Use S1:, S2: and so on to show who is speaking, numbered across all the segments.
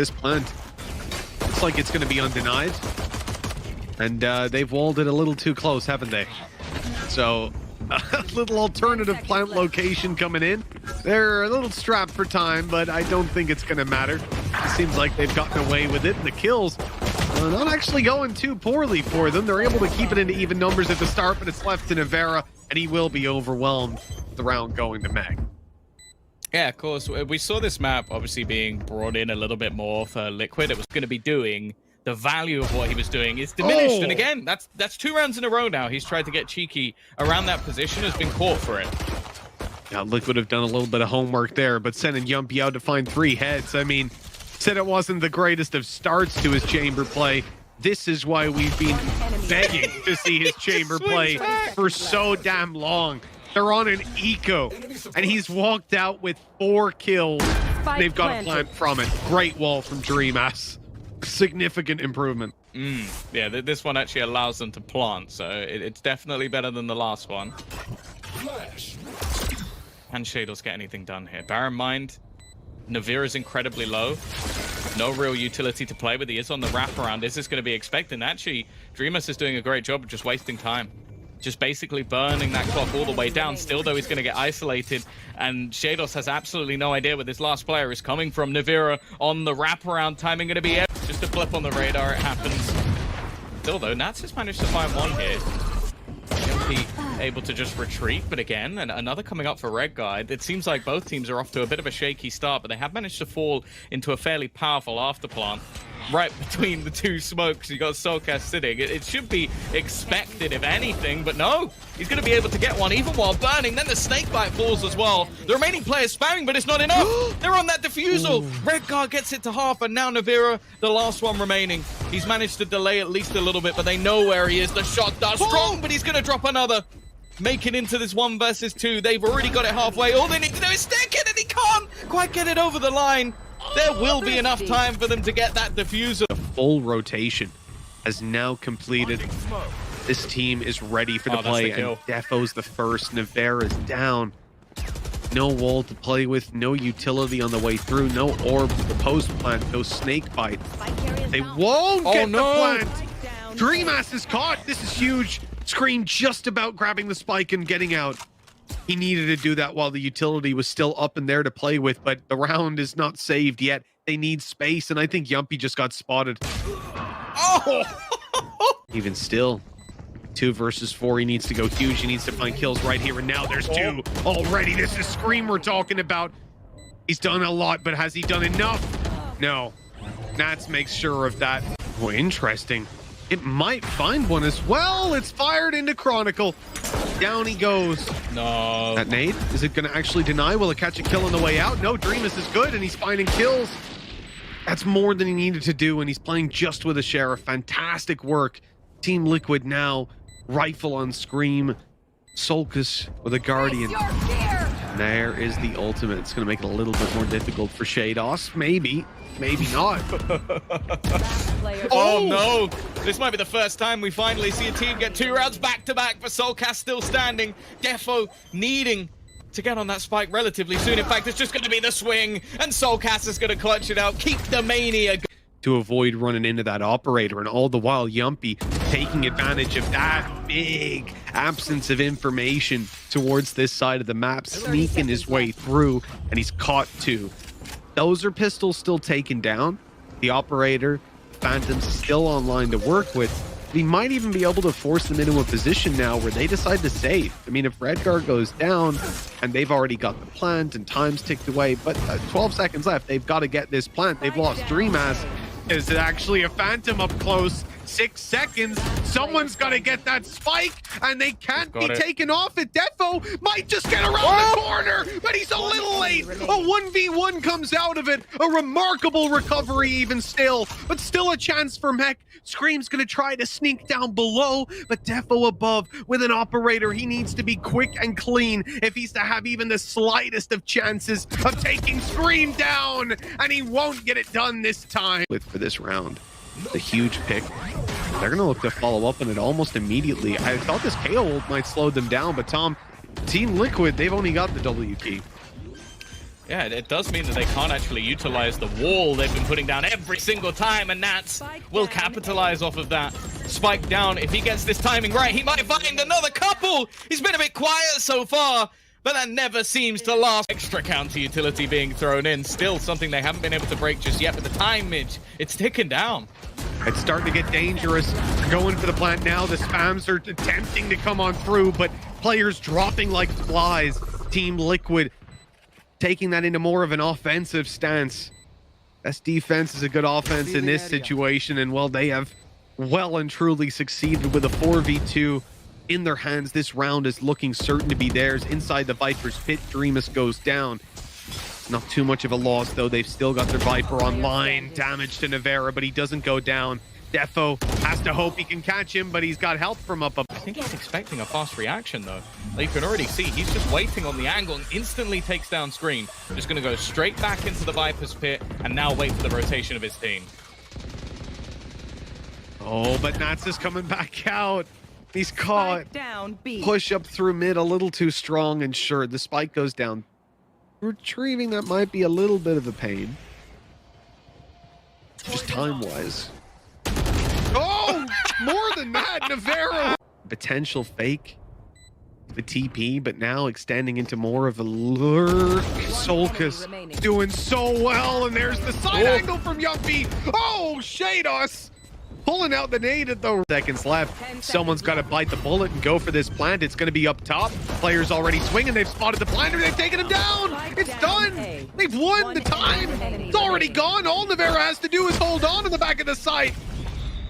S1: This plant looks like it's going to be undenied. And they've walled it a little too close, haven't they? So a little alternative plant location coming in. They're a little strapped for time, but I don't think it's going to matter. It seems like they've gotten away with it. The kills are not actually going too poorly for them. They're able to keep it into even numbers at the start, but it's left to Navera, and he will be overwhelmed with the round going to Meg.
S2: Yeah, of course. We saw this map obviously being brought in a little bit more for Liquid. It was going to be doing. The value of what he was doing is diminished.
S1: Oh.
S2: And again, that's 2 rounds in a row now. He's tried to get cheeky around that position, has been caught for it.
S1: Now, Liquid have done a little bit of homework there, but sending Yumpy out to find 3 heads. I mean, said it wasn't the greatest of starts to his chamber play. This is why we've been begging to see his chamber play for so damn long. They're on an eco, and he's walked out with 4 kills. They've got a plant from it. Great wall from DreamHack. Significant improvement.
S2: Yeah, this one actually allows them to plant, so it's definitely better than the last one. Can Shadows get anything done here? Bear in mind, Navir is incredibly low. No real utility to play with. He is on the wraparound. Is this going to be expected? Actually, DreamHack is doing a great job of just wasting time. Just basically burning that clock all the way down. Still, though, he's going to get isolated. And Shadows has absolutely no idea where this last player is coming from. Navira on the wraparound. Timing going to be just a blip on the radar. It happens. Still, though, Nats has managed to find one here. Yumpy able to just retreat. But again, another coming up for Red Guide. It seems like both teams are off to a bit of a shaky start, but they have managed to fall into a fairly powerful afterplant. Right between the 2 smokes, you got Soulcast sitting. It should be expected, if anything, but no. He's going to be able to get one even while burning. Then the snakebite falls as well. The remaining players spamming, but it's not enough. They're on that defusal. Red Guard gets it to half, and now Navira, the last one remaining. He's managed to delay at least a little bit, but they know where he is. The shot does strong, but he's going to drop another. Make it into this 1 versus 2. They've already got it halfway. All they need to do is stick it, and he can't quite get it over the line. There will be enough time for them to get that diffuser.
S1: The full rotation has now completed. This team is ready for the play, and Defo's the first. Navera is down. No wall to play with, no utility on the way through, no orb to the post plant, no snake bite. They won't get the plant. DreamHack is caught. This is huge. Scream just about grabbing the spike and getting out. He needed to do that while the utility was still up in there to play with, but the round is not saved yet. They need space, and I think Yumpy just got spotted. Oh! Even still, 2 versus 4. He needs to go huge. He needs to find kills right here and now. There's 2 already. This is Scream we're talking about. He's done a lot, but has he done enough? No. Nats makes sure of that. Oh, interesting. It might find one as well. It's fired into Chronicle. Down he goes.
S2: No.
S1: That nade, is it going to actually deny? Will it catch a kill on the way out? No, DreamHack is good, and he's finding kills. That's more than he needed to do, and he's playing just with a Sheriff. Fantastic work. Team Liquid now. Rifle on Scream. Sulcus with a Guardian. And there is the ultimate. It's going to make it a little bit more difficult for Shados. Maybe. Maybe not.
S2: Oh no! This might be the first time we finally see a team get 2 rounds back-to-back, but Soulcast still standing. Defo needing to get on that spike relatively soon. In fact, it's just going to be the swing, and Soulcast is going to clutch it out. Keep the mania going.
S1: To avoid running into that operator, and all the while Yumpy taking advantage of that big absence of information towards this side of the map, sneaking his way through, and he's caught 2. Those are pistols still taken down. The operator, Phantom's still online to work with. He might even be able to force them into a position now where they decide to save. I mean, if Redgar goes down and they've already got the plant and time's ticked away, but 12 seconds left, they've got to get this plant. They've lost DreamHack. Is it actually a Phantom up close? 6 seconds. Someone's got to get that spike, and they can't be taken off it. Defo might just get around the corner, but he's a little late. A 1v1 comes out of it. A remarkable recovery even still, but still a chance for Mech. Scream's going to try to sneak down below, but Defo above with an operator. He needs to be quick and clean if he's to have even the slightest of chances of taking Scream down, and he won't get it done this time. For this round, the huge pick. They're going to look to follow up on it almost immediately. I thought this KO ult might slow them down, but Tom, Team Liquid, they've only got the W key.
S2: Yeah, it does mean that they can't actually utilize the wall they've been putting down every single time, and Nats will capitalize off of that. Spike down. If he gets this timing right, he might find another couple. He's been a bit quiet so far, but that never seems to last. Extra counter utility being thrown in. Still something they haven't been able to break just yet, but the time, Midge, it's ticking down.
S1: It's starting to get dangerous. Going for the plant now. The spams are attempting to come on through, but players dropping like flies. Team Liquid taking that into more of an offensive stance. Best defense is a good offense in this situation, and well, they have well and truly succeeded with a 4v2 in their hands. This round is looking certain to be theirs. Inside the Viper's pit, Dreamus goes down. Not too much of a loss, though. They've still got their Viper online. Damage to Navera, but he doesn't go down. Defo has to hope he can catch him, but he's got help from up.
S2: I think he's expecting a fast reaction, though. You can already see he's just waiting on the angle and instantly takes down Scream. Just going to go straight back into the Viper's pit and now wait for the rotation of his team.
S1: Oh, but Nats is coming back out. He's caught.
S3: Down, B.
S1: Push up through mid a little too strong, and sure, the spike goes down. Retrieving that might be a little bit of a pain. Just time-wise. Oh! More than that, Navarro! Potential fake. The TP, but now extending into more of a lurk. Solkus doing so well, and there's the side angle from Yuppie. Oh, Shados! Pulling out the nade at the seconds left. Someone's got to bite the bullet and go for this plant. It's going to be up top. Players already swinging. They've spotted the planter. They've taken him down. It's done. They've won the time. It's already gone. All Navarro has to do is hold on to the back of the site.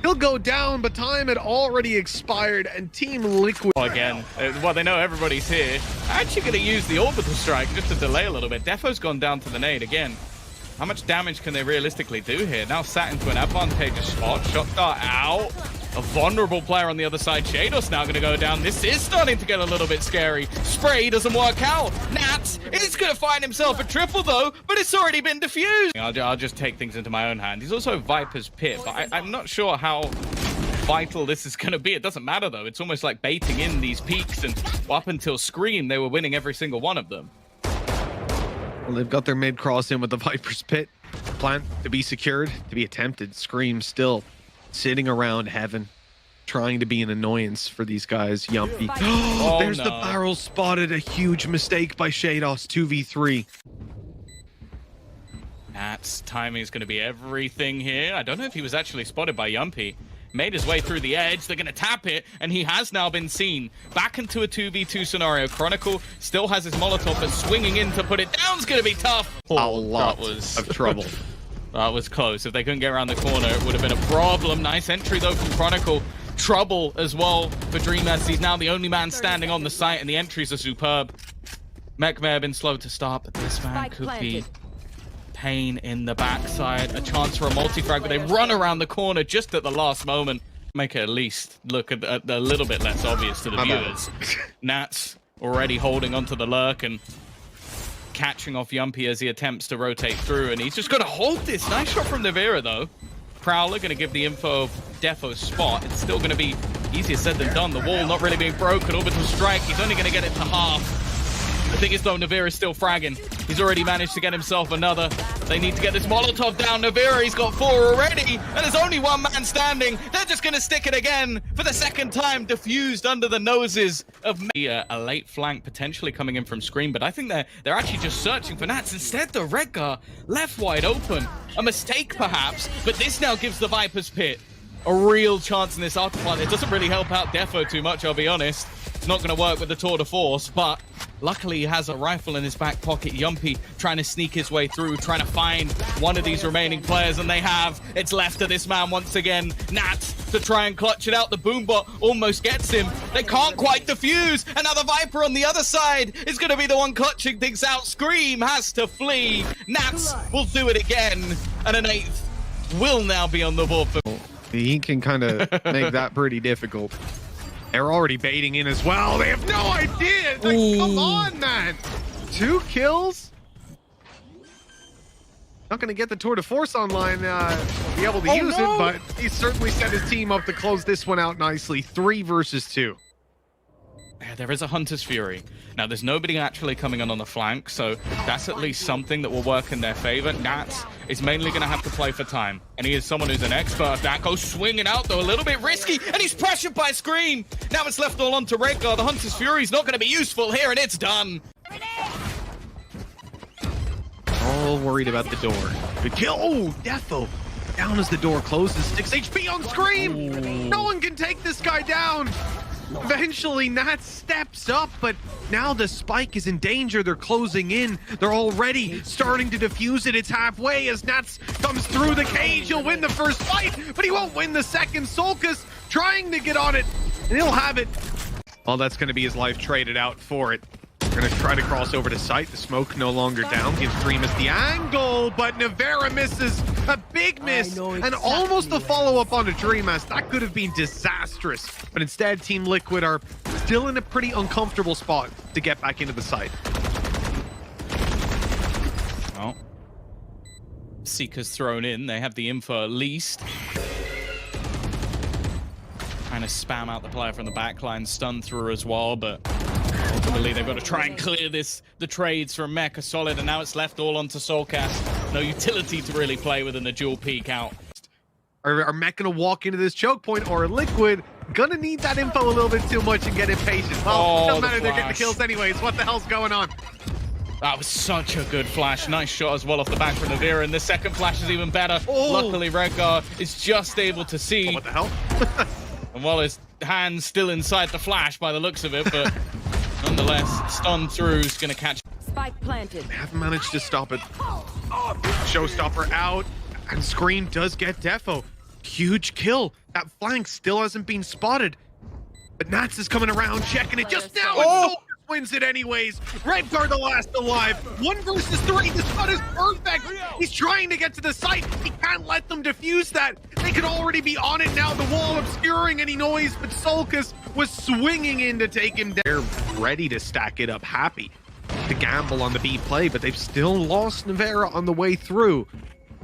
S1: He'll go down, but time had already expired, and Team Liquid...
S2: Again, well, they know everybody's here. Actually going to use the orbital strike just to delay a little bit. Defo's gone down to the nade again. How much damage can they realistically do here? Now sat into an advantageous spot. Shot dart out. A vulnerable player on the other side. Shados now going to go down. This is starting to get a little bit scary. Spray doesn't work out. Nats is going to find himself a triple, though, but it's already been diffused. I'll just take things into my own hand. He's also Viper's pit, but I'm not sure how vital this is going to be. It doesn't matter, though. It's almost like baiting in these peaks, and up until Scream, they were winning every single one of them.
S1: Well, they've got their mid cross in with the Viper's pit. Plant to be secured, to be attempted. Scream still sitting around heaven, trying to be an annoyance for these guys. Yumpy. Oh, there's the barrel spotted. A huge mistake by Shados. 2v3.
S2: Nats timing is going to be everything here. I don't know if he was actually spotted by Yumpy. Made his way through the edge. They're going to tap it, and he has now been seen. Back into a 2v2 scenario. Chronicle still has his Molotov, but swinging in to put it down is going to be tough.
S1: A lot of trouble.
S2: That was close. If they couldn't get around the corner, it would have been a problem. Nice entry, though, from Chronicle. Trouble as well for Dreamus. He's now the only man standing on the site, and the entries are superb. Mech may have been slow to start, but this man could be pain in the backside. A chance for a multi-frag, but they run around the corner just at the last moment. Make it at least look a little bit less obvious to the viewers. Nats already holding onto the lurk and catching off Yumpy as he attempts to rotate through, and he's just going to hold this. Nice shot from Navera, though. Prowler going to give the info of Defo's spot. It's still going to be easier said than done. The wall not really being broken. Orbital strike. He's only going to get it to half. The thing is, though, Navera's still fragging. He's already managed to get himself another. They need to get this Molotov down. Navera, he's got 4 already, and there's only one man standing. They're just going to stick it again for the second time, diffused under the noses of me. A late flank potentially coming in from Scream, but I think they're actually just searching for Nats. Instead, the Redgar left wide open. A mistake, perhaps, but this now gives the Viper's pit a real chance in this autopilot. It doesn't really help out Defo too much, I'll be honest. It's not going to work with the tour de force, but luckily he has a rifle in his back pocket. Yumpy trying to sneak his way through, trying to find one of these remaining players, and they have. It's left to this man once again, Nats, to try and clutch it out. The Boombot almost gets him. They can't quite defuse. Another Viper on the other side is going to be the one clutching things out. Scream has to flee. Nats will do it again, and an 8th will now be on the board for...
S1: He can kind of make that pretty difficult. They're already baiting in as well. They have no idea. Like, come on, man. 2 kills? Not going to get the tour de force online, be able to use it, but he certainly set his team up to close this one out nicely. 3 versus 2.
S2: Yeah, there is a Hunter's Fury. Now, there's nobody actually coming on the flank, so that's at least something that will work in their favor. Nats is mainly going to have to play for time, and he is someone who's an expert. That goes swinging out, though, a little bit risky, and he's pressured by Scream. Now it's left all on to Redgar. The Hunter's Fury is not going to be useful here, and it's done.
S1: All worried about the door. Good kill. Oh, Defo. Down as the door closes. 6 HP on Scream. Ooh. No one can take this guy down. Eventually, Nat steps up, but now the spike is in danger. They're closing in. They're already starting to defuse it. It's halfway as Nats comes through the cage. He'll win the first fight, but he won't win the second. Solkas trying to get on it, and he'll have it. Well, that's going to be his life traded out for it. They're going to try to cross over to site. The smoke no longer down. Gives Dreamus the angle, but Navera misses. A big miss, and almost a follow-up onto Dreamus. That could have been disastrous. But instead, Team Liquid are still in a pretty uncomfortable spot to get back into the site.
S2: Well, Seeker's thrown in. They have the info at least. Trying to spam out the player from the backline. Stun through as well, but ultimately, they've got to try and clear the trades from Mecha Solid, and now it's left all onto Soulcast. No utility to really play with in the dual peek out.
S1: Are Mech gonna walk into this choke point, or Liquid gonna need that info a little bit too much and get impatient? Well, it doesn't matter, they're getting the kills anyways. What the hell's going on?
S2: That was such a good flash. Nice shot as well off the back from Navera, and the second flash is even better. Oh. Luckily, Redgar is just able to see.
S1: Oh, what the hell?
S2: And while his hand's still inside the flash by the looks of it, but nonetheless, stun through is going to catch.
S3: Spike planted.
S1: They haven't managed to stop it. Showstopper out, and Scream does get Defo. Huge kill. That flank still hasn't been spotted. But Nats is coming around, checking it just now, and Soldier wins it anyways. Redgar the last alive. 1 versus 3. The shot is perfect. He's trying to get to the site. He can't let them defuse that. They could already be on it now. The wall obscuring any noise, but Solkas was swinging in to take him down. They're ready to stack it up, happy to gamble on the B play, but they've still lost Navera on the way through.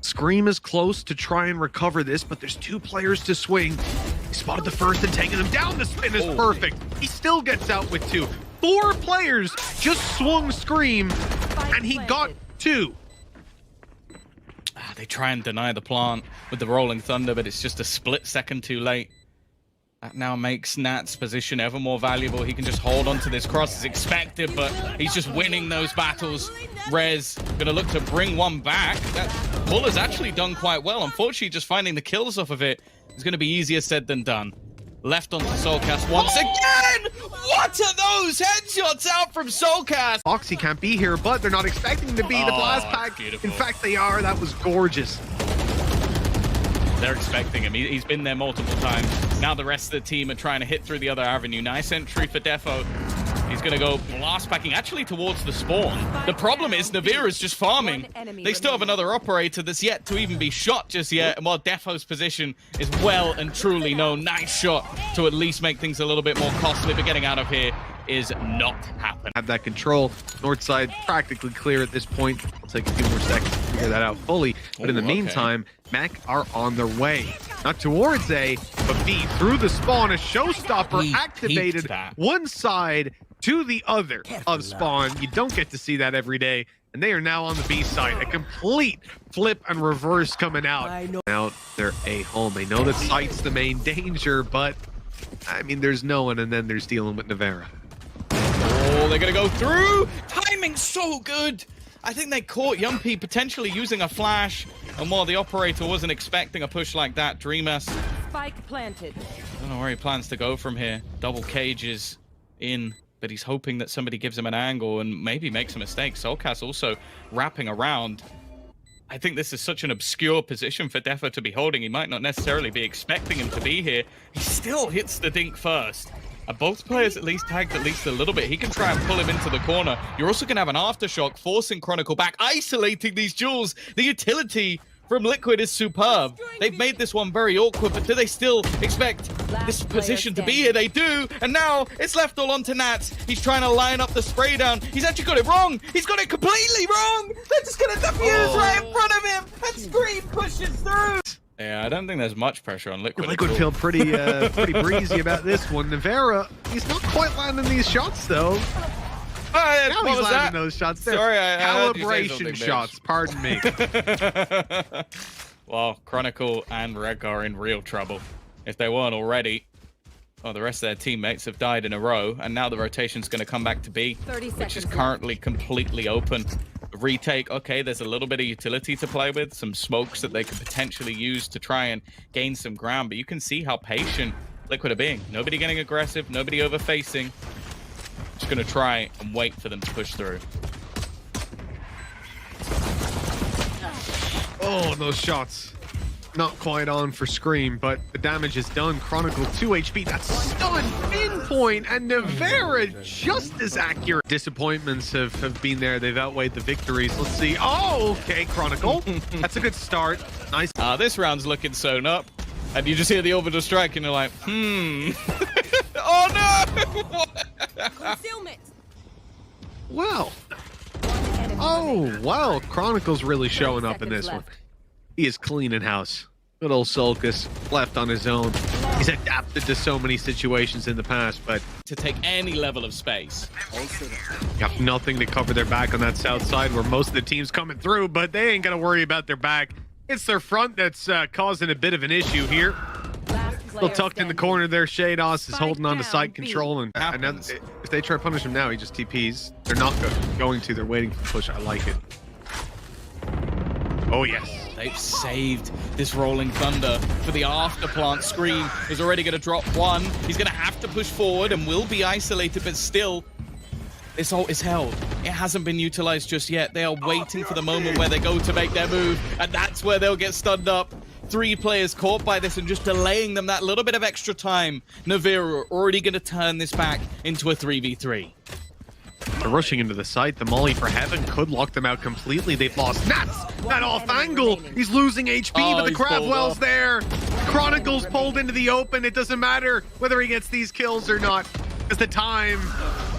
S1: Scream is close to try and recover this, but there's 2 players to swing. He spotted the first and taking them down. The spin is perfect. He still gets out with 2. 4 players just swung Scream, and he got 2.
S2: They try and deny the plant with the Rolling Thunder, but it's just a split second too late. That now makes Nat's position ever more valuable. He can just hold on to this cross as expected, but he's just winning those battles. Rez gonna look to bring one back. That pull has actually done quite well. Unfortunately, just finding the kills off of it is gonna be easier said than done. Left onto Soulcast once again! What are those headshots out from Soulcast?
S1: Foxy can't be here, but they're not expecting him to be the blast pack.
S2: Beautiful.
S1: In fact, they are. That was gorgeous.
S2: They're expecting him. He's been there multiple times. Now the rest of the team are trying to hit through the other avenue. Nice entry for Defo. He's going to go blast packing actually towards the spawn. The problem is Navera's just farming. They still have another operator that's yet to even be shot just yet. And while Defo's position is well and truly known, nice shot to at least make things a little bit more costly. But getting out of here is not happening.
S1: Have that control. North side practically clear at this point. It'll take a few more seconds to figure that out fully. But in the meantime, Mech are on their way. Not towards A, but B. Through the spawn, a showstopper activated one side to the other of spawn. You don't get to see that every day. And they are now on the B side. A complete flip and reverse coming out. Now they're A home. They know that site's the main danger, but I mean, there's no one, and then there's dealing with Navera.
S2: Oh, they're going to go through. Timing's so good. I think they caught Yumpy potentially using a flash. And while the operator wasn't expecting a push like that, Dreamus.
S3: Spike planted.
S2: I don't know where he plans to go from here. Double cages in, but he's hoping that somebody gives him an angle and maybe makes a mistake. Soulcast also wrapping around. I think this is such an obscure position for Defo to be holding. He might not necessarily be expecting him to be here. He still hits the dink first. Both players at least tagged at least a little bit. He can try and pull him into the corner. You're also going to have an aftershock, forcing Chronicle back, isolating these jewels. The utility from Liquid is superb. They've made this one very awkward, but do they still expect this position to be here? They do, and now it's left all onto Nats. He's trying to line up the spray down. He's actually got it wrong. He's got it completely wrong. They're just going to defuse right in front of him, and Scream pushes through. Yeah, I don't think there's much pressure on Liquid.
S1: Liquid feel pretty breezy about this one. Navera, he's not quite landing these shots though. Now
S2: What
S1: he's
S2: was
S1: landing
S2: that?
S1: those shots. There.
S2: Sorry, I heard you say
S1: calibration
S2: something,
S1: shots. Pardon me.
S2: Well, Chronicle and Reg are in real trouble. If they weren't already, well, the rest of their teammates have died in a row, and now the rotation's going to come back to B,
S3: 30
S2: which is
S3: seconds
S2: currently completely open. Retake, okay, there's a little bit of utility to play with, some smokes that they could potentially use to try and gain some ground, but you can see how patient Liquid are being. Nobody getting aggressive, nobody over-facing. Just going to try and wait for them to push through.
S1: Oh, those shots. Not quite on for Scream, but the damage is done. Chronicle 2 HP. That's stun, pinpoint, and Navera just as accurate. Disappointments have been there. They've outweighed the victories. Let's see. Oh, okay, Chronicle. That's a good start. Nice.
S2: This round's looking sewn up, and you just hear the orbital strike, and you're like, oh no!
S3: Concealment.
S1: Well. Oh, wow. Chronicle's really showing up in this one. He is cleaning house. Good old Sulcus, left on his own. He's adapted to so many situations in the past, but
S2: To take any level of space.
S1: got nothing to cover their back on that south side where most of the team's coming through, but they ain't gonna worry about their back. It's their front that's causing a bit of an issue here. Still tucked in the corner there. Shados is holding on to site control, and if they try to punish him now, he just TPs. They're not going to. They're waiting for the push. I like it. Oh, yes.
S2: They've saved this Rolling Thunder for the after plant. Scream is already going to drop one. He's going to have to push forward and will be isolated, but still, this ult is held. It hasn't been utilized just yet. They are waiting for the moment where they go to make their move, and that's where they'll get stunned up. 3 players caught by this and just delaying them that little bit of extra time. Navera already going to turn this back into a 3v3.
S1: They're rushing into the site. The molly for heaven could lock them out completely. They've lost Nats. That off angle. He's losing HP, but the Crabwell's there. Chronicle's pulled into the open. It doesn't matter whether he gets these kills or not, because the time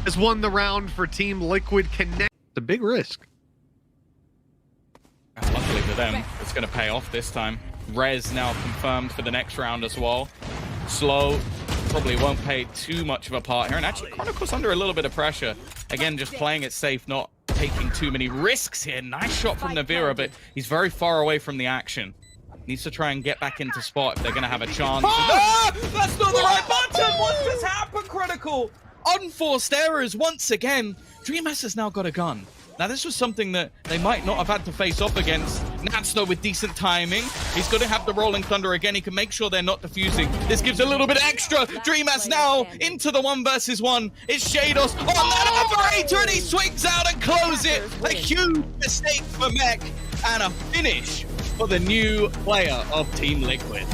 S1: has won the round for Team Liquid Connect. It's a big risk.
S2: Luckily for them, it's going to pay off this time. Rez now confirmed for the next round as well. Slow probably won't play too much of a part here. And actually, Chronicle's under a little bit of pressure. Again, just playing it safe, not taking too many risks here. Nice shot from Navera, but he's very far away from the action. Needs to try and get back into spot if they're going to have a chance. Ah! That's not the right button! What just happened, Chronicle? Unforced errors once again. Dreamhass has now got a gun. Now, this was something that they might not have had to face off against. Nats, though, with decent timing. He's going to have the Rolling Thunder again. He can make sure they're not defusing. This gives a little bit extra. Dreamhass now into the 1v1. It's Shados on that operator, and he swings out and closes it. A huge mistake for Mech, and a finish for the new player of Team Liquid.